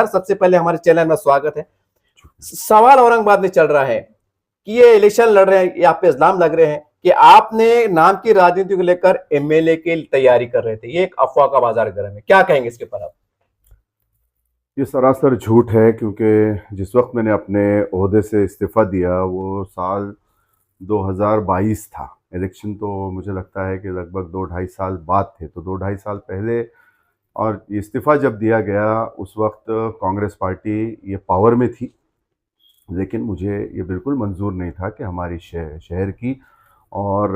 सबसे पहले हमारे चैनल में स्वागत है। सवाल औरंगाबाद में चल रहा है कि ये इलेक्शन लड़ रहे हैं, ये आप पे इल्जाम लग रहे हैं कि आपने नाम की राजनीति को लेकर एमएलए की तैयारी कर रहे थे। ये एक अफवाह का बाजार गर्म है, क्या कहेंगे इसके ऊपर आप? ये सरासर झूठ है, क्योंकि जिस वक्त मैंने अपने ओहदे से इस्तीफ़ा दिया वो साल 2022 था। इलेक्शन तो मुझे लगता है कि लगभग 2-2.5 साल बाद थे, तो 2-2.5 साल पहले। और इस्तीफ़ा जब दिया गया उस वक्त कांग्रेस पार्टी ये पावर में थी, लेकिन मुझे ये बिल्कुल मंजूर नहीं था कि हमारी शहर की और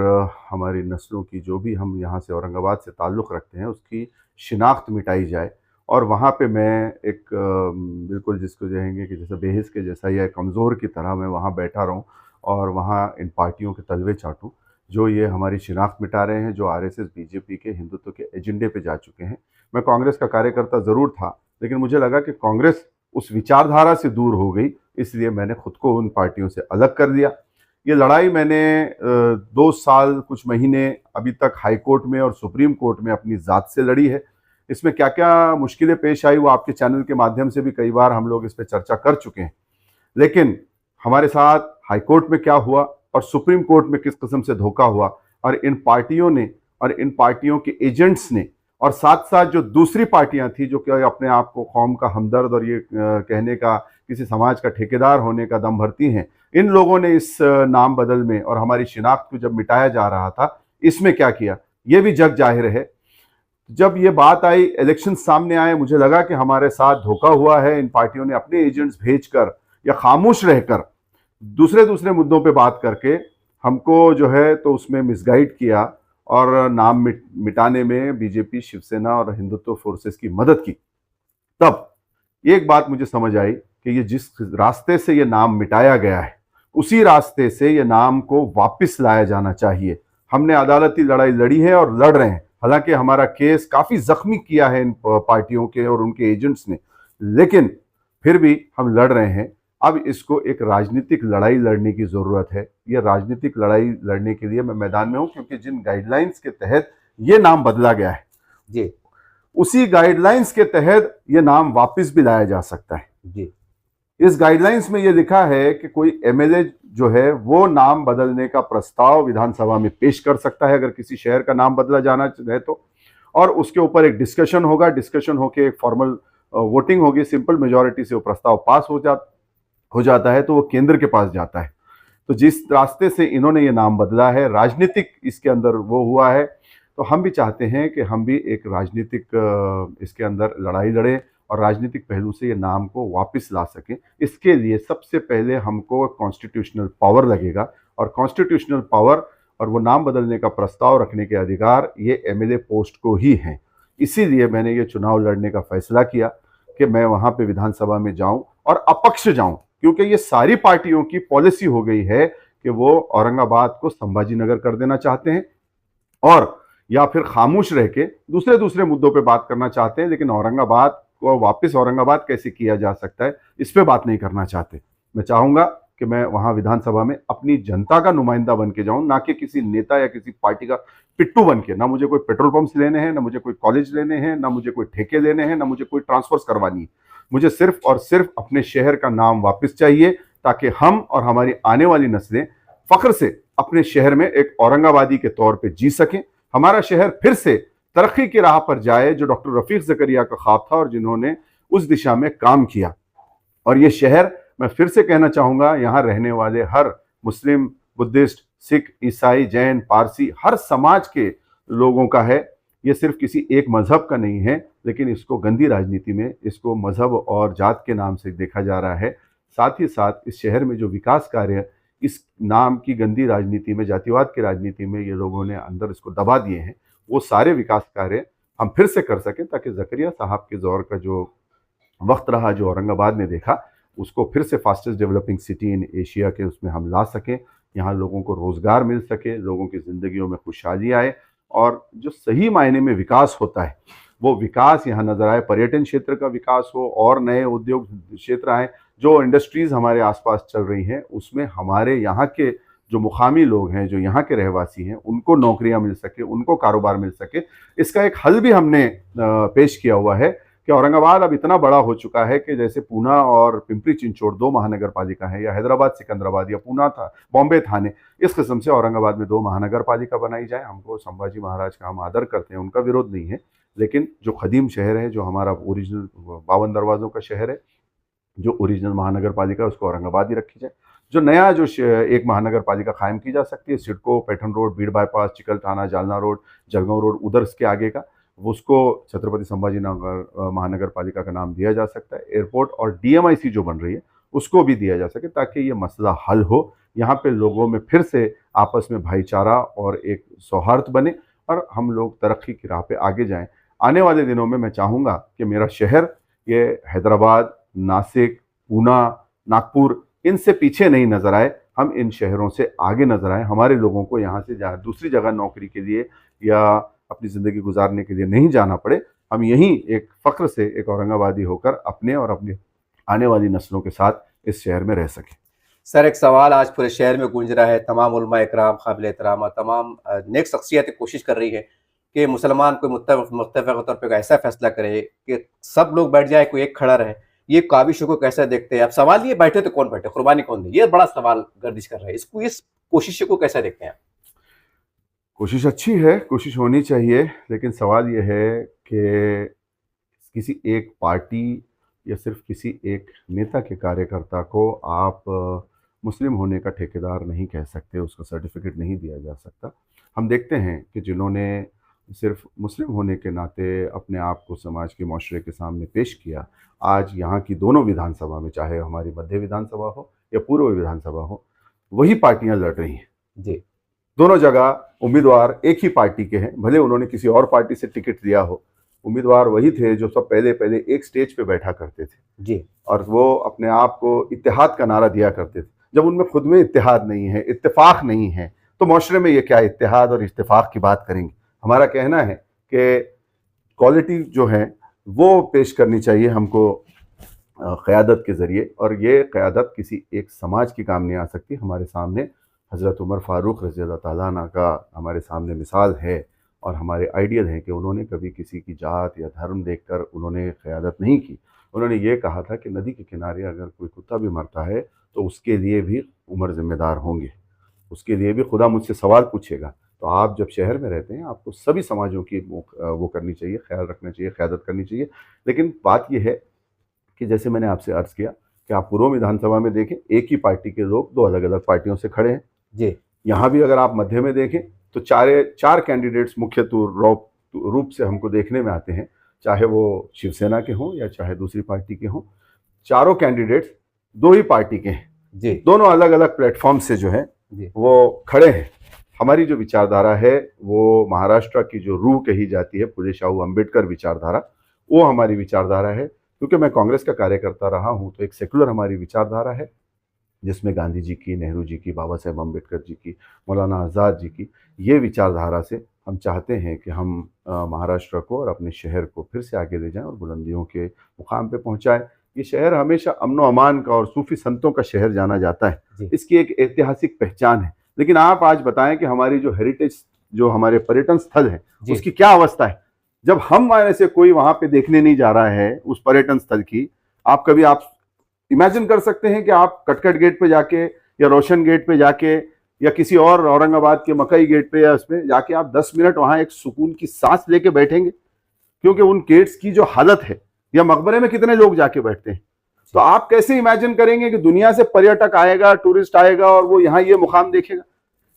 हमारी नस्लों की, जो भी हम यहाँ से औरंगाबाद से ताल्लुक़ रखते हैं, उसकी शिनाख्त मिटाई जाए। और वहाँ पे मैं एक बिल्कुल जिसको कहेंगे कि जैसे बेहिस के जैसा या कमज़ोर की तरह मैं वहाँ बैठा रहूँ और वहाँ इन पार्टियों के तलवे चाटूँ जो ये हमारी शिनाख्त मिटा रहे हैं, जो आरएसएस बीजेपी के हिंदुत्व के एजेंडे पे जा चुके हैं। मैं कांग्रेस का कार्यकर्ता ज़रूर था, लेकिन मुझे लगा कि कांग्रेस उस विचारधारा से दूर हो गई, इसलिए मैंने खुद को उन पार्टियों से अलग कर दिया। ये लड़ाई मैंने 2 साल कुछ महीने अभी तक हाई कोर्ट में और सुप्रीम कोर्ट में अपनी ज़ात से लड़ी है। इसमें क्या क्या मुश्किलें पेश आई वो आपके चैनल के माध्यम से भी कई बार हम लोग इस पर चर्चा कर चुके हैं। लेकिन हमारे साथ हाई कोर्ट में क्या हुआ और सुप्रीम कोर्ट में किस किस्म से धोखा हुआ, और इन पार्टियों ने और इन पार्टियों के एजेंट्स ने, और साथ साथ जो दूसरी पार्टियां थी जो कि अपने आप को कौम का हमदर्द और ये कहने का किसी समाज का ठेकेदार होने का दम भरती हैं, इन लोगों ने इस नाम बदल में और हमारी शिनाख्त को जब मिटाया जा रहा था, इसमें क्या किया ये भी जग जाहिर है। जब ये बात आई, इलेक्शन सामने आए, मुझे लगा कि हमारे साथ धोखा हुआ है। इन पार्टियों ने अपने एजेंट्स भेजकर या खामोश रहकर दूसरे दूसरे मुद्दों पे बात करके हमको जो है तो उसमें मिसगाइड किया और नाम मिटाने में बीजेपी, शिवसेना और हिंदुत्व फोर्सेस की मदद की। तब एक बात मुझे समझ आई कि ये जिस रास्ते से ये नाम मिटाया गया है, उसी रास्ते से ये नाम को वापस लाया जाना चाहिए। हमने अदालती लड़ाई लड़ी है और लड़ रहे हैं। हालांकि हमारा केस काफ़ी ज़ख्मी किया है इन पार्टियों के और उनके एजेंट्स ने, लेकिन फिर भी हम लड़ रहे हैं। अब इसको एक राजनीतिक लड़ाई लड़ने की ज़रूरत है। ये राजनीतिक लड़ाई लड़ने के लिए मैं मैदान में हूँ, क्योंकि जिन गाइडलाइंस के तहत ये नाम बदला गया है जी, उसी गाइडलाइंस के तहत ये नाम वापस भी लाया जा सकता है। जी, इस गाइडलाइंस में ये लिखा है कि कोई एमएलए जो है वो नाम बदलने का प्रस्ताव विधानसभा में पेश कर सकता है, अगर किसी शहर का नाम बदला जाना है तो। और उसके ऊपर एक डिस्कशन होगा, डिस्कशन होके एक फॉर्मल वोटिंग होगी, सिंपल मेजॉरिटी से वो प्रस्ताव पास हो जाता है तो वो केंद्र के पास जाता है। तो जिस रास्ते से इन्होंने ये नाम बदला है, राजनीतिक इसके अंदर वो हुआ है, तो हम भी चाहते हैं कि हम भी एक राजनीतिक इसके अंदर लड़ाई लड़ें और राजनीतिक पहलू से ये नाम को वापस ला सकें। इसके लिए सबसे पहले हमको कॉन्स्टिट्यूशनल पावर लगेगा, और कॉन्स्टिट्यूशनल पावर और वो नाम बदलने का प्रस्ताव रखने के अधिकार ये एमएलए पोस्ट को ही हैं। इसीलिए मैंने ये चुनाव लड़ने का फैसला किया कि मैं वहाँ पे विधानसभा में जाऊँ और अपक्ष जाऊँ, क्योंकि ये सारी पार्टियों की पॉलिसी हो गई है कि वो औरंगाबाद को संभाजी नगर कर देना चाहते हैं, और या फिर खामोश रह के दूसरे दूसरे मुद्दों पे बात करना चाहते हैं, लेकिन औरंगाबाद को वापस औरंगाबाद कैसे किया जा सकता है इस पे बात नहीं करना चाहते। मैं चाहूँगा कि मैं वहाँ विधानसभा में अपनी जनता का नुमाइंदा बन के जाऊँ, ना कि किसी नेता या किसी पार्टी का पिट्टू बन के। ना मुझे कोई पेट्रोल पंप्स लेने हैं, ना मुझे कोई कॉलेज लेने हैं, ना मुझे कोई ठेके लेने हैं, ना मुझे कोई ट्रांसफर्स करवानी है। मुझे सिर्फ और सिर्फ अपने शहर का नाम वापस चाहिए, ताकि हम और हमारी आने वाली नस्लें फख्र से अपने शहर में एक औरंगाबादी के तौर पर जी सकें। हमारा शहर फिर से तरक्की की राह पर जाए, जो डॉक्टर रफीक ज़करिया का ख्वाब था और जिन्होंने उस दिशा में काम किया। और ये शहर, मैं फिर से कहना चाहूँगा, यहाँ रहने वाले हर मुस्लिम, बुद्धिस्ट, सिख, ईसाई, जैन, पारसी, हर समाज के लोगों का है। ये सिर्फ किसी एक मज़हब का नहीं है, लेकिन इसको गंदी राजनीति में इसको मज़हब और जात के नाम से देखा जा रहा है। साथ ही साथ इस शहर में जो विकास कार्य इस नाम की गंदी राजनीति में, जातिवाद की राजनीति में ये लोगों ने अंदर इसको दबा दिए हैं, वो सारे विकास कार्य हम फिर से कर सकें, ताकि ज़करिया साहब के दौर का जो वक्त रहा, जो औरंगाबाद ने देखा, उसको फिर से fastest developing city in Asia के उसमें हम ला सकें। यहाँ लोगों को रोज़गार मिल सके, लोगों की ज़िंदगियों में खुशहाली आए, और जो सही मायने में विकास होता है वो विकास यहाँ नज़र आए। पर्यटन क्षेत्र का विकास हो और नए उद्योग क्षेत्र आए, जो इंडस्ट्रीज़ हमारे आसपास चल रही हैं उसमें हमारे यहाँ के जो मुकामी लोग हैं, जो यहाँ के रहवासी हैं, उनको नौकरियाँ मिल सके, उनको कारोबार मिल सके। इसका एक हल भी हमने पेश किया हुआ है। कि औरंगाबाद अब इतना बड़ा हो चुका है कि जैसे पूना और पिंपरी चिंचोड़ 2 महानगर पालिका है, या हैदराबाद सिकंदराबाद या पूना था बॉम्बे थाने, इस किस्म से औरंगाबाद में 2 महानगर पालिका बनाई जाए। हमको संभाजी महाराज का हम आदर करते हैं, उनका विरोध नहीं है, लेकिन जो खदीम शहर है, जो हमारा ओरिजिनल 52 दरवाज़ों का शहर है, जो ओरिजिनल महानगर पालिका है, उसको औरंगाबाद ही रखी जाए। जो नया जो एक महानगर पालिका कायम की जा सकती है, CIDCO, Paithan road, Beed bypass, Chikalthana, Jalna road, Jalgaon road, उधर के आगे का, उसको छत्रपति संभाजी नगर महानगर पालिका का नाम दिया जा सकता है। एयरपोर्ट और डीएमआईसी जो बन रही है उसको भी दिया जा सके, ताकि ये मसला हल हो, यहाँ पे लोगों में फिर से आपस में भाईचारा और एक सौहार्द बने और हम लोग तरक्की की राह पे आगे जाएं। आने वाले दिनों में मैं चाहूँगा कि मेरा शहर ये हैदराबाद, नासिक, पूना, नागपुर इनसे पीछे नहीं नजर आए, हम इन शहरों से आगे नजर आए। हमारे लोगों को यहाँ से दूसरी जगह नौकरी के लिए या अपनी ज़िंदगी गुजारने के लिए नहीं जाना पड़े। हम यहीं एक फ़ख्र से एक औरंगाबादी होकर अपने और अपनी आने वाली नस्लों के साथ इस शहर में रह सकें। सर, एक सवाल आज पूरे शहर में गूंज रहा है। तमाम उलमा इकराम, काबिल एहतराम और तमाम नेक शख्सियतें कोशिश कर रही है कि मुसलमान कोई मुत्तफ़िक़ तौर पर ऐसा फैसला करे कि सब लोग बैठ जाए, कोई एक खड़ा रहे। ये काविशों को कैसे देखते हैं? अब सवाल ये, बैठे तो कौन बैठे, कुर्बानी कौन दे? ये बड़ा सवाल गर्दिश कर रहा है। इसको, इस कोशिश को कैसे देखते हैं आप? कोशिश अच्छी है, कोशिश होनी चाहिए, लेकिन सवाल ये है कि किसी एक पार्टी या सिर्फ किसी एक नेता के कार्यकर्ता को आप मुस्लिम होने का ठेकेदार नहीं कह सकते, उसका सर्टिफिकेट नहीं दिया जा सकता। हम देखते हैं कि जिन्होंने सिर्फ मुस्लिम होने के नाते अपने आप को समाज के माशरे के सामने पेश किया, आज यहाँ की दोनों विधानसभा में, चाहे हमारी मध्य विधानसभा हो या पूर्व विधानसभा हो, वही पार्टियां लड़ रही हैं जी। दोनों जगह उम्मीदवार एक ही पार्टी के हैं, भले उन्होंने किसी और पार्टी से टिकट लिया हो, उम्मीदवार वही थे जो सब पहले पहले एक स्टेज पे बैठा करते थे जी। और वो अपने आप को इत्तेहाद का नारा दिया करते थे। जब उनमें खुद में इत्तेहाद नहीं है, इत्तेफाक नहीं है, तो माशरे में ये क्या इत्तेहाद और इत्तेफाक की बात करेंगे। हमारा कहना है कि क्वालिटी जो है वो पेश करनी चाहिए हमको क़यादत के ज़रिए, और ये क़यादत किसी एक समाज की काम नहीं आ सकती। हमारे सामने हज़रत उमर फ़ारूक रज़ी अल्लाह ताला अन्हु का हमारे सामने मिसाल है और हमारे आइडियल हैं कि उन्होंने कभी किसी की जात या धर्म देखकर उन्होंने क़यादत नहीं की। उन्होंने ये कहा था कि नदी के किनारे अगर कोई कुत्ता भी मरता है तो उसके लिए भी उमर ज़िम्मेदार होंगे, उसके लिए भी खुदा मुझसे सवाल पूछेगा। तो आप जब शहर में रहते हैं, आपको सभी समाजों की वो करनी चाहिए, ख्याल रखना चाहिए, क़यादत करनी चाहिए। लेकिन बात यह है कि जैसे मैंने आपसे अर्ज़ किया कि आप पूर्व विधानसभा में देखें, एक ही पार्टी के लोग 2 अलग अलग पार्टियों से खड़े हैं जी। यहाँ भी अगर आप मध्य में देखें तो चार कैंडिडेट्स मुख्य रूप से हमको देखने में आते हैं, चाहे वो शिवसेना के हों या चाहे दूसरी पार्टी के हों। चारों कैंडिडेट्स 2 ही पार्टी के हैं जी। दोनों अलग अलग प्लेटफॉर्म से जो है वो खड़े हैं। हमारी जो विचारधारा है वो महाराष्ट्र की जो रूह कही जाती है, फुले शाहू अम्बेडकर विचारधारा, वो हमारी विचारधारा है। क्योंकि मैं कांग्रेस का कार्यकर्ता रहा हूँ, तो एक सेकुलर हमारी विचारधारा है जिसमें गांधी जी की, नेहरू जी की, बाबा साहेब अम्बेडकर जी की, मौलाना आज़ाद जी की, ये विचारधारा से हम चाहते हैं कि हम महाराष्ट्र को और अपने शहर को फिर से आगे ले जाएं और बुलंदियों के मुकाम पे पहुंचाएं। ये शहर हमेशा अमन व अमान का और सूफी संतों का शहर जाना जाता है, इसकी एक ऐतिहासिक पहचान है। लेकिन आप आज बताएं कि हमारी जो हेरिटेज, जो हमारे पर्यटन स्थल है, उसकी क्या अवस्था है। जब हम में से कोई वहां पे देखने नहीं जा रहा है उस पर्यटन स्थल की, आप इमेजिन कर सकते हैं कि आप कटकट गेट पे जाके या रोशन गेट पे जाके या किसी और औरंगाबाद के मकई गेट पे या उसमें जाके आप 10 मिनट वहां एक सुकून की सांस लेके बैठेंगे? क्योंकि उन गेट्स की जो हालत है, या मकबरे में कितने लोग जाके बैठते हैं, तो आप कैसे इमेजिन करेंगे कि दुनिया से पर्यटक आएगा, टूरिस्ट आएगा और वो यहाँ ये मुकाम देखेगा।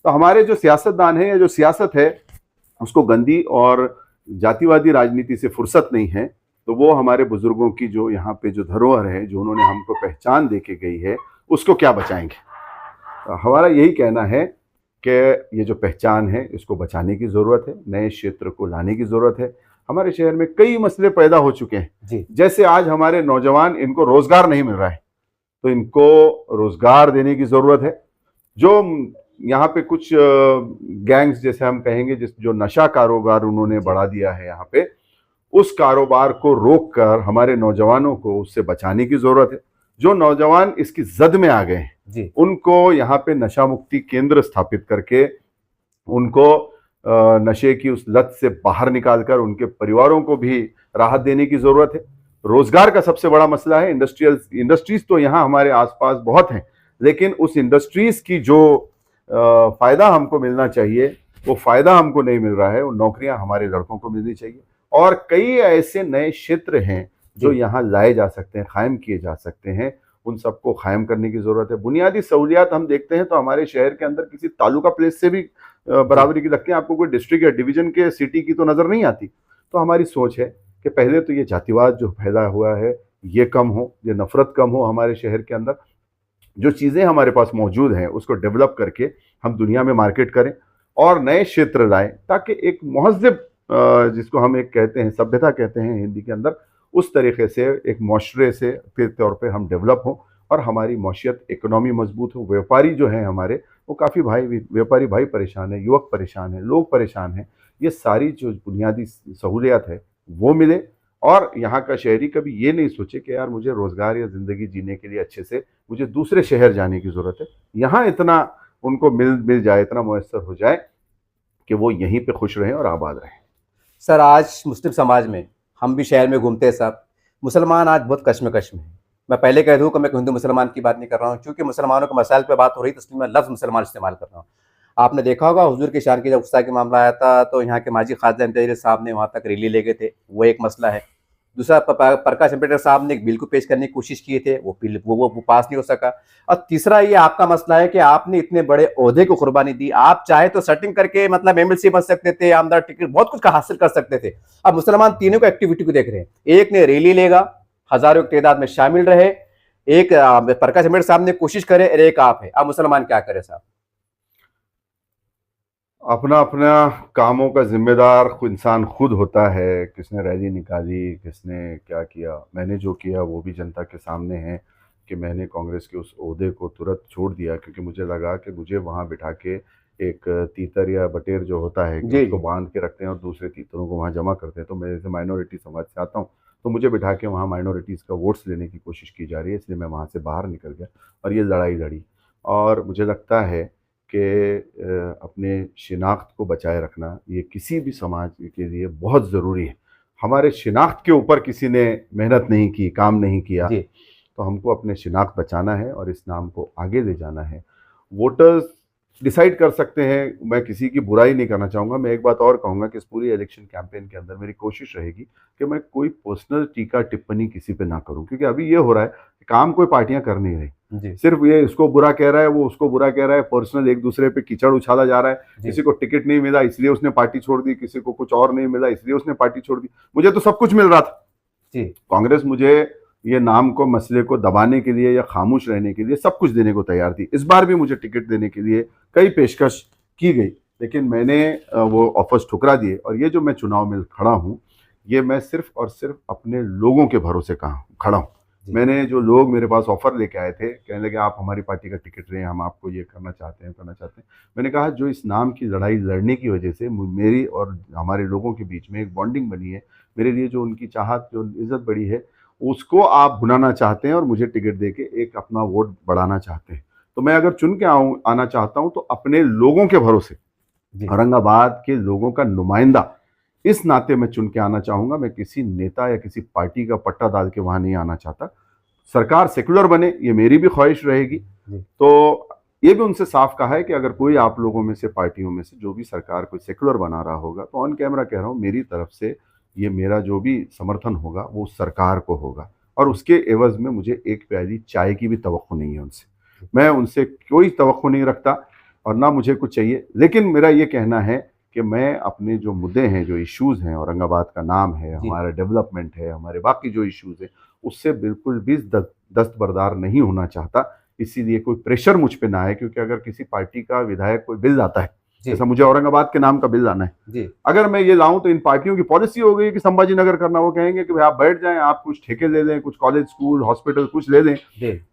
तो हमारे जो सियासतदान है या जो सियासत है, उसको गंदी और जातिवादी राजनीति से फुर्सत नहीं है। तो वो हमारे बुजुर्गों की जो यहाँ पे जो धरोहर है, जो उन्होंने हमको पहचान दे के गई है, उसको क्या बचाएंगे। तो हमारा यही कहना है कि ये जो पहचान है इसको बचाने की ज़रूरत है, नए क्षेत्र को लाने की ज़रूरत है। हमारे शहर में कई मसले पैदा हो चुके हैं, जैसे आज हमारे नौजवान, इनको रोज़गार नहीं मिल रहा है, तो इनको रोज़गार देने की ज़रूरत है। जो यहाँ पे कुछ गैंग्स जैसे हम कहेंगे, जो नशा कारोबार उन्होंने बढ़ा दिया है यहाँ पे, उस कारोबार को रोककर हमारे नौजवानों को उससे बचाने की जरूरत है। जो नौजवान इसकी जद में आ गए हैं, उनको यहाँ पे नशा मुक्ति केंद्र स्थापित करके उनको नशे की उस लत से बाहर निकालकर उनके परिवारों को भी राहत देने की जरूरत है। रोजगार का सबसे बड़ा मसला है। इंडस्ट्रीज तो यहाँ हमारे आसपास बहुत हैं, लेकिन उस इंडस्ट्रीज की जो फायदा हमको मिलना चाहिए वो फायदा हमको नहीं मिल रहा है। वो नौकरियां हमारे लड़कों को मिलनी चाहिए, और कई ऐसे नए क्षेत्र हैं जो यहाँ लाए जा सकते हैं, कायम किए जा सकते हैं। उन सबको कायम करने की जरूरत है। बुनियादी सहूलियात हम देखते हैं तो हमारे शहर के अंदर किसी तालुका प्लेस से भी बराबरी की लगती है, आपको कोई डिस्ट्रिक्ट या डिवीजन के सिटी की तो नजर नहीं आती। तो हमारी सोच है कि पहले तो ये जातिवाद जो फैला हुआ है ये कम हो, ये नफरत कम हो हमारे शहर के अंदर। जो चीज़ें हमारे पास मौजूद हैं उसको डेवलप करके हम दुनिया में मार्केट करें और नए क्षेत्र लाएं, ताकि एक महज़ब जिसको हम एक कहते हैं सभ्यता कहते हैं हिंदी के अंदर, उस तरीके से एक मुआशरे से के तौर पे हम डेवलप हों और हमारी मौशियत इकोनॉमी मजबूत हो। व्यापारी जो हैं हमारे वो काफ़ी व्यापारी भाई परेशान है, युवक परेशान है, लोग परेशान हैं। ये सारी जो बुनियादी सहूलियात है वो मिले, और यहाँ का शहरी कभी ये नहीं सोचे कि यार मुझे रोज़गार या ज़िंदगी जीने के लिए अच्छे से मुझे दूसरे शहर जाने की ज़रूरत है। यहाँ इतना उनको मिल जाए, इतना मुयस्सर हो जाए कि वो यहीं पे खुश रहें और आबाद रहें। सर, आज मुस्लिम समाज में हम भी शहर में घूमते हैं साहब, मुसलमान आज बहुत कश्मकश में है। मैं पहले कह दूं कि मैं हिंदू मुसलमान की बात नहीं कर रहा हूं, क्योंकि मुसलमानों के मसाइल पे बात हो रही है तो इसलिए मैं लफ्ज़ मुसलमान इस्तेमाल कर रहा हूं। आपने देखा होगा हुजूर की शान की जब गुस्सा का मामला आया था तो यहाँ के माजी ख्वाजा इम्तियाज़ साहब ने वहाँ तक रैली ले गए थे, वो एक मसला है। दूसरा, प्रकाश अम्बेडकर साहब ने एक बिल को पेश करने की कोशिश की थे, वो बिल वो पास नहीं हो सका। और तीसरा ये आपका मसला है कि आपने इतने बड़े ओहदे को कुर्बानी दी। आप चाहे तो सेटिंग करके मतलब एमएलसी बन सकते थे, आमदार टिकट, बहुत कुछ का हासिल कर सकते थे। अब मुसलमान तीनों को एक्टिविटी को देख रहे हैं, एक ने रैली लेगा, हजारों की तादाद में शामिल रहे, एक प्रकाश अम्बेडकर साहब ने कोशिश करे, और एक आप है। अब मुसलमान क्या करे साहब? अपना अपना कामों का जिम्मेदार इंसान खुद होता है। किसने रैली निकाली, किसने क्या किया। मैंने जो किया वो भी जनता के सामने है कि मैंने कांग्रेस के उस ओहदे को तुरंत छोड़ दिया, क्योंकि मुझे लगा कि मुझे वहाँ बिठा के एक तीतर या बटेर जो होता है कि उसको बांध के रखते हैं और दूसरे तीतरों को वहाँ जमा करते हैं। तो मैं जैसे माइनॉरिटी समाज से आता हूँ तो मुझे बिठा के वहाँ माइनॉरिटीज़ का वोट्स लेने की कोशिश की जा रही है, इसलिए मैं वहाँ से बाहर निकल गया और ये लड़ाई लड़ी। और मुझे लगता है कि अपने शिनाख्त को बचाए रखना ये किसी भी समाज के लिए बहुत ज़रूरी है। हमारे शिनाख्त के ऊपर किसी ने मेहनत नहीं की, काम नहीं किया, तो हमको अपने शिनाख्त बचाना है और इस नाम को आगे ले जाना है। वोटर्स डिसाइड कर सकते हैं, मैं किसी की बुराई नहीं करना चाहूँगा। मैं एक बात और कहूँगा कि इस पूरी इलेक्शन कैंपेन के अंदर मेरी कोशिश रहेगी कि मैं कोई पर्सनल टीका टिप्पणी किसी पे ना करूँ, क्योंकि अभी ये हो रहा है कि काम कोई पार्टियां कर नहीं रही। सिर्फ ये इसको बुरा कह रहा है, वो उसको बुरा कह रहा है, पर्सनल एक दूसरे पे कीचड़ उछाला जा रहा है। किसी को टिकट नहीं मिला इसलिए उसने पार्टी छोड़ दी, किसी को कुछ और नहीं मिला इसलिए उसने पार्टी छोड़ दी। मुझे तो सब कुछ मिल रहा था। कांग्रेस मुझे ये नाम को, मसले को दबाने के लिए या खामोश रहने के लिए सब कुछ देने को तैयार थी। इस बार भी मुझे टिकट देने के लिए कई पेशकश की गई, लेकिन मैंने वो ऑफर्स ठुकरा दिए। और ये जो मैं चुनाव में खड़ा हूँ, ये मैं सिर्फ और सिर्फ अपने लोगों के भरोसे खड़ा हूँ। मैंने जो लोग मेरे पास ऑफर लेके आए थे, कहने लगे आप हमारी पार्टी का टिकट लें, हम आपको ये करना चाहते हैं। मैंने कहा जो इस नाम की लड़ाई लड़ने की वजह से मेरी और हमारे लोगों के बीच में एक बॉन्डिंग बनी है, मेरे लिए जो उनकी चाहत, जो इज्जत बढ़ी है, उसको आप भुनाना चाहते हैं और मुझे टिकट देके एक अपना वोट बढ़ाना चाहते हैं। तो मैं अगर चुन के आना चाहता हूं तो अपने लोगों के भरोसे, औरंगाबाद के लोगों का नुमाइंदा इस नाते मैं चुन के आना चाहूंगा। मैं किसी नेता या किसी पार्टी का पट्टा डाल के वहां नहीं आना चाहता। सरकार सेकुलर बने, ये मेरी भी ख्वाहिश रहेगी। तो ये भी उनसे साफ कहा है कि अगर कोई आप लोगों में से, पार्टियों में से जो भी सरकार कोई सेकुलर बना रहा होगा, तो ऑन कैमरा कह रहा हूँ, मेरी तरफ से ये मेरा जो भी समर्थन होगा वो सरकार को होगा, और उसके एवज में मुझे एक प्याली चाय की भी तवक्को नहीं है उनसे। मैं उनसे कोई तवक्को नहीं रखता और ना मुझे कुछ चाहिए। लेकिन मेरा ये कहना है कि मैं अपने जो मुद्दे हैं, जो इश्यूज़ हैं, औरंगाबाद का नाम है, हमारा डेवलपमेंट है, हमारे बाकी जो इश्यूज़ हैं, उससे बिल्कुल भी दस्तबरदार नहीं होना चाहता। इसीलिए कोई प्रेशर मुझ पे ना आए, क्योंकि अगर किसी पार्टी का विधायक कोई बिल लाता है, जैसा मुझे औरंगाबाद के नाम का बिल लाना है, अगर मैं ये लाऊं तो इन पार्टियों की पॉलिसी हो गई कि संभाजी नगर करना। वो कहेंगे कि भाई आप बैठ जाएं, आप कुछ ठेके ले लें, कुछ कॉलेज, स्कूल, हॉस्पिटल कुछ ले लें,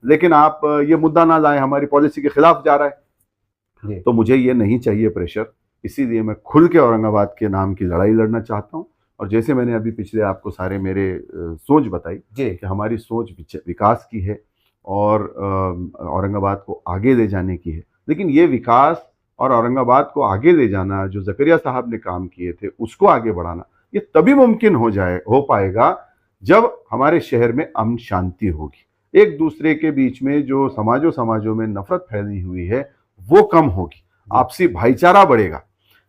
लेकिन आप ये मुद्दा ना लाएं, हमारी पॉलिसी के खिलाफ जा रहा है। तो मुझे ये नहीं चाहिए प्रेशर, इसीलिए मैं खुल के औरंगाबाद के नाम की लड़ाई लड़ना चाहता हूँ। और जैसे मैंने अभी पिछले आपको सारे मेरे सोच बताई कि हमारी सोच विकास की है और औरंगाबाद को आगे ले जाने की है। लेकिन ये विकास और औरंगाबाद को आगे ले जाना, जो ज़करिया साहब ने काम किए थे उसको आगे बढ़ाना, ये तभी मुमकिन हो पाएगा जब हमारे शहर में अमन शांति होगी, एक दूसरे के बीच में जो समाजों में नफरत फैली हुई है वो कम होगी, आपसी भाईचारा बढ़ेगा।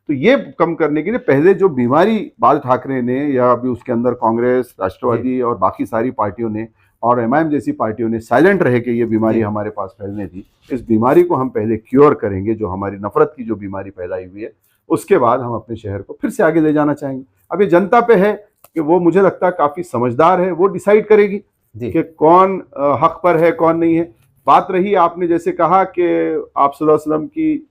तो ये कम करने के लिए पहले जो बीमारी बाल ठाकरे ने या अभी उसके अंदर कांग्रेस, राष्ट्रवादी और बाकी सारी पार्टियों ने और एमआईएम जैसी पार्टियों ने साइलेंट रहे कि ये बीमारी हमारे पास फैलने दी, इस बीमारी को हम पहले क्योर करेंगे, जो हमारी नफरत की जो बीमारी फैलाई हुई है, उसके बाद हम अपने शहर को फिर से आगे ले जाना चाहेंगे। अब ये जनता पे है कि वो, मुझे लगता है काफी समझदार है, वो डिसाइड करेगी कि कौन हक पर है कौन नहीं है। बात रही आपने जैसे कहा कि आप सल्लल्लाहु अलैहि वसल्लम की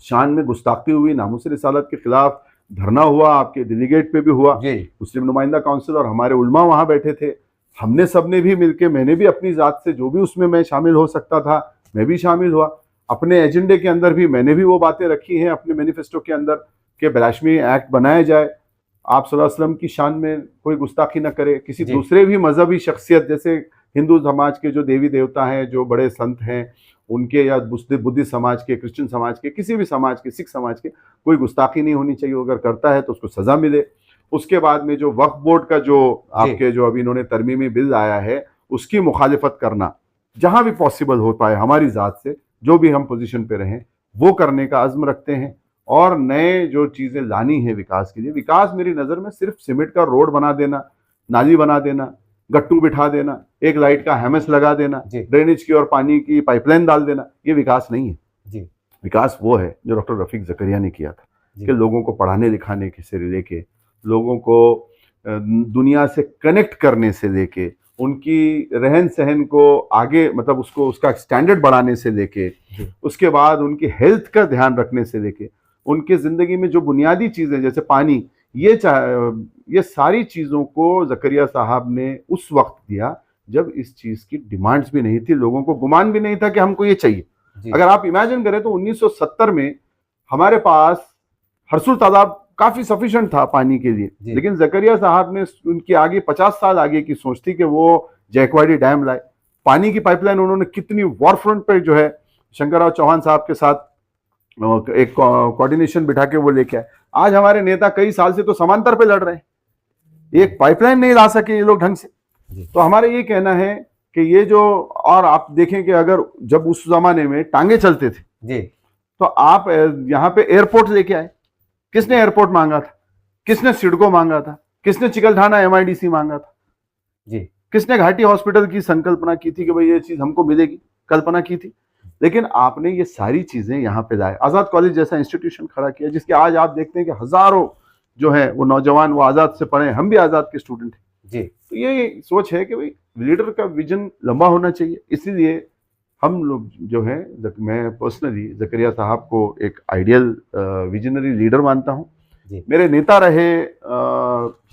शान में गुस्ताखी हुई, नामूस रिसालत के खिलाफ धरना हुआ, आपके डेलीगेट पे भी हुआ, मुस्लिम नुमाइंदा काउंसिल और हमारे उलमा वहां बैठे थे, हमने सबने भी मिलके, मैंने भी अपनी जात से जो भी उसमें मैं शामिल हो सकता था मैं भी शामिल हुआ, अपने एजेंडे के अंदर भी मैंने भी वो बातें रखी हैं अपने मैनिफेस्टो के अंदर कि ब्लास्फेमी एक्ट बनाया जाए, आप सल्लल्लाहु अलैहि वसल्लम की शान में कोई गुस्ताखी न करे, किसी दूसरे भी मजहबी शख्सियत जैसे हिंदू समाज के जो देवी देवता हैं, जो बड़े संत हैं उनके, या बुद्धिस्ट समाज के, क्रिश्चियन समाज के, किसी भी समाज के, सिख समाज के, कोई गुस्ताखी नहीं होनी चाहिए, अगर करता है तो उसको सजा मिले। उसके बाद में जो वक्फ बोर्ड का जो आपके जो अभी इन्होंने तरमीमी बिल आया है उसकी मुखालिफत करना, जहां भी पॉसिबल हो पाए हमारी जात से जो भी हम पोजीशन पे रहें वो करने का अज़्म रखते हैं। और नए जो चीज़ें लानी है विकास के लिए, विकास मेरी नज़र में सिर्फ सीमेंट का रोड बना देना, नाली बना देना, गट्टू बिठा देना, एक लाइट का हैमस लगा देना, ड्रेनेज की और पानी की पाइपलाइन डाल देना, ये विकास नहीं है। विकास वो है जो डॉक्टर रफीक ज़करिया ने किया था कि लोगों को पढ़ाने लिखाने से लेके, लोगों को दुनिया से कनेक्ट करने से लेके, उनकी रहन सहन को आगे मतलब उसका स्टैंडर्ड बढ़ाने से लेके, उसके बाद उनकी हेल्थ का ध्यान रखने से लेके, उनके ज़िंदगी में जो बुनियादी चीज़ें जैसे पानी, ये सारी चीज़ों को ज़करिया साहब ने उस वक्त दिया जब इस चीज़ की डिमांड्स भी नहीं थी, लोगों को गुमान भी नहीं था कि हमको ये चाहिए। अगर आप इमेजिन करें तो 1970 में हमारे पास हरसुल तालाब काफ़ी सफिशिएंट था पानी के लिए, लेकिन ज़करिया साहब ने उनकी आगे 50 साल आगे की सोच थी कि वो जयकवाड़ी डैम लाए, पानी की पाइपलाइन उन्होंने कितनी वॉर फ्रंट पर जो है शंकरराव चौहान साहब के साथ एक कोऑर्डिनेशन बिठा के वो लेके आए। आज हमारे नेता कई साल से तो समांतर पे लड़ रहे हैं, एक पाइपलाइन नहीं ला सके ये लोग ढंग से। तो हमारे ये कहना है कि ये जो, और आप देखें कि अगर जब उस जमाने में टांगे चलते थे तो आप यहाँ पे एयरपोर्ट लेके आए, किसने एयरपोर्ट मांगा था, किसने सिडको मांगा था, किसने चिकलठाना MIDC मांगा था, किसने घाटी हॉस्पिटल की संकल्पना की थी कि भाई ये चीज हमको मिलेगी, कल्पना की थी, लेकिन आपने ये सारी चीजें यहाँ पे लाए। आजाद कॉलेज जैसा इंस्टीट्यूशन खड़ा किया जिसके आज आप देखते हैं कि हजारों जो है वो नौजवान वो आजाद से पढ़े, हम भी आजाद के स्टूडेंट हैं। तो ये सोच है कि भाई लीडर का विजन लंबा होना चाहिए, इसीलिए हम लोग जो है, मैं पर्सनली ज़करिया साहब को एक आइडियल विजनरी लीडर मानता हूँ। मेरे नेता रहे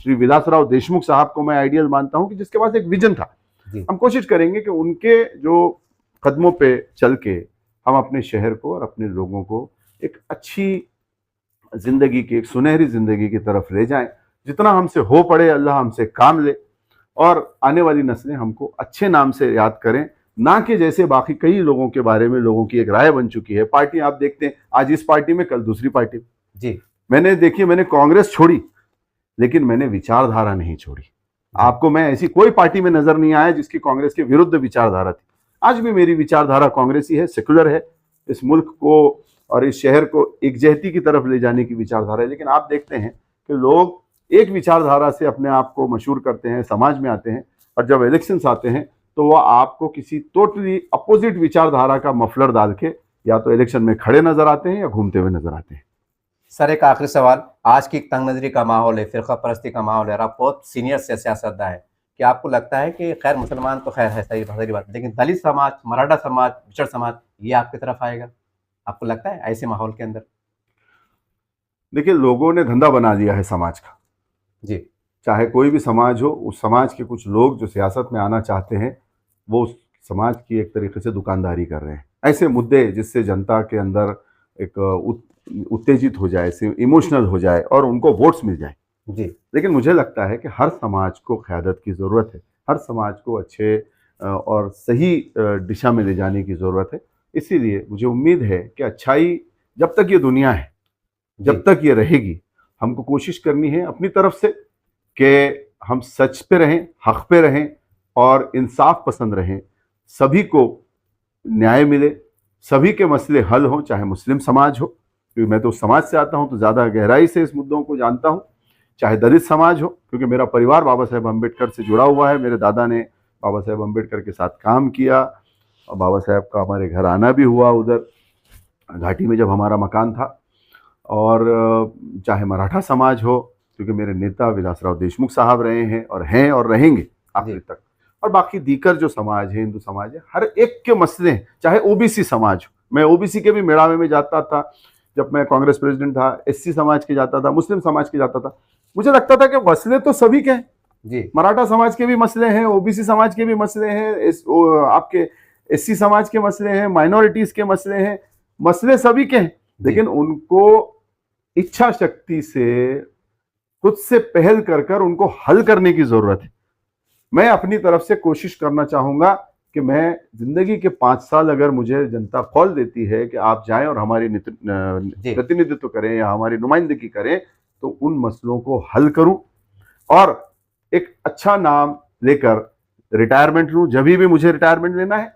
श्री विलासराव देशमुख साहब को मैं आइडियल मानता हूँ कि जिसके पास एक विजन था। हम कोशिश करेंगे कि उनके जो कदमों पे चल के हम अपने शहर को और अपने लोगों को एक अच्छी जिंदगी की, एक सुनहरी जिंदगी की तरफ ले जाएं। जितना हमसे हो पड़े अल्लाह हमसे काम ले और आने वाली नस्लें हमको अच्छे नाम से याद करें, ना कि जैसे बाकी कई लोगों के बारे में लोगों की एक राय बन चुकी है। पार्टी आप देखते हैं, आज इस पार्टी में कल दूसरी पार्टी में। मैंने कांग्रेस छोड़ी लेकिन मैंने विचारधारा नहीं छोड़ी। आपको मैं ऐसी कोई पार्टी में नजर नहीं आया जिसकी कांग्रेस के विरुद्ध विचारधारा थी। आज भी मेरी विचारधारा कांग्रेसी है, सेकुलर है, इस मुल्क को और इस शहर को एकजहती की तरफ ले जाने की विचारधारा है। लेकिन आप देखते हैं कि लोग एक विचारधारा से अपने आप को मशहूर करते हैं, समाज में आते हैं, और जब इलेक्शंस आते हैं तो वह आपको किसी टोटली अपोजिट विचारधारा का मफलर डाल के या तो इलेक्शन में खड़े नजर आते हैं या घूमते हुए नजर आते हैं। सर, एक आखिरी सवाल, आज की तंग नजरी का माहौल है, फिरका परस्ती का माहौल है, आप बहुत सीनियर से सियासतदान है, कि आपको लगता है कि खैर मुसलमान तो खैर है, सही बात, लेकिन दलित समाज, मराठा समाज, पिछड़ समाज, ये आपकी तरफ आएगा? आपको लगता है ऐसे माहौल के अंदर? देखिए, लोगों ने धंधा बना लिया है समाज का। चाहे कोई भी समाज हो, उस समाज के कुछ लोग जो सियासत में आना चाहते हैं वो उस समाज की एक तरीके से दुकानदारी कर रहे हैं। ऐसे मुद्दे जिससे जनता के अंदर एक उत्तेजित हो जाए, इमोशनल हो जाए और उनको वोट्स मिल जाए। लेकिन मुझे लगता है कि हर समाज को क़यादत की ज़रूरत है, हर समाज को अच्छे और सही दिशा में ले जाने की ज़रूरत है। इसीलिए मुझे उम्मीद है कि अच्छाई जब तक ये दुनिया है, जब तक ये रहेगी, हमको कोशिश करनी है अपनी तरफ से कि हम सच पे रहें, हक पे रहें और इंसाफ पसंद रहें, सभी को न्याय मिले, सभी के मसले हल हों, चाहे मुस्लिम समाज हो, क्योंकि मैं तो उस समाज से आता हूं तो ज्यादा गहराई से इस मुद्दों को जानता हूं, चाहे दलित समाज हो, क्योंकि मेरा परिवार बाबा साहेब अम्बेडकर से जुड़ा हुआ है, मेरे दादा ने बाबा साहेब अम्बेडकर के साथ काम किया और बाबा साहेब का हमारे घर आना भी हुआ उधर घाटी में जब हमारा मकान था। और चाहे मराठा समाज हो, क्योंकि मेरे नेता विलासराव देशमुख साहब रहे हैं और रहेंगे आखिर तक। और बाकी दीकर जो समाज है, हिंदू समाज है, हर एक के मसले हैं, चाहे ओबीसी समाज हो, मैं ओबीसी के भी मेड़ावे में जाता था, जब मैं कांग्रेस प्रेसिडेंट था, एससी समाज के जाता था, मुस्लिम समाज के जाता था, मुझे लगता था कि मसले तो सभी के हैं जी। मराठा समाज के भी मसले हैं, ओबीसी समाज के भी मसले हैं, आपके एससी समाज के मसले हैं, माइनॉरिटीज के मसले हैं, मसले सभी के हैं, लेकिन उनको इच्छा शक्ति से खुद से पहल कर उनको हल करने की जरूरत है। मैं अपनी तरफ से कोशिश करना चाहूंगा कि मैं जिंदगी के 5 साल अगर मुझे जनता कॉल देती है कि आप जाएं और हमारी प्रतिनिधित्व करें या हमारी नुमाइंदगी करें, तो उन मसलों को हल करूं और एक अच्छा नाम लेकर रिटायरमेंट लूं जब भी मुझे रिटायरमेंट लेना है।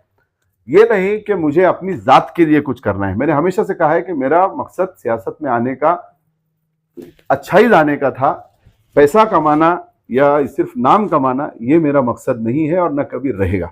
ये नहीं कि मुझे अपनी जात के लिए कुछ करना है। मैंने हमेशा से कहा है कि मेरा मकसद सियासत में आने का अच्छाई लाने का था, पैसा कमाना या सिर्फ नाम कमाना ये मेरा मकसद नहीं है और न कभी रहेगा।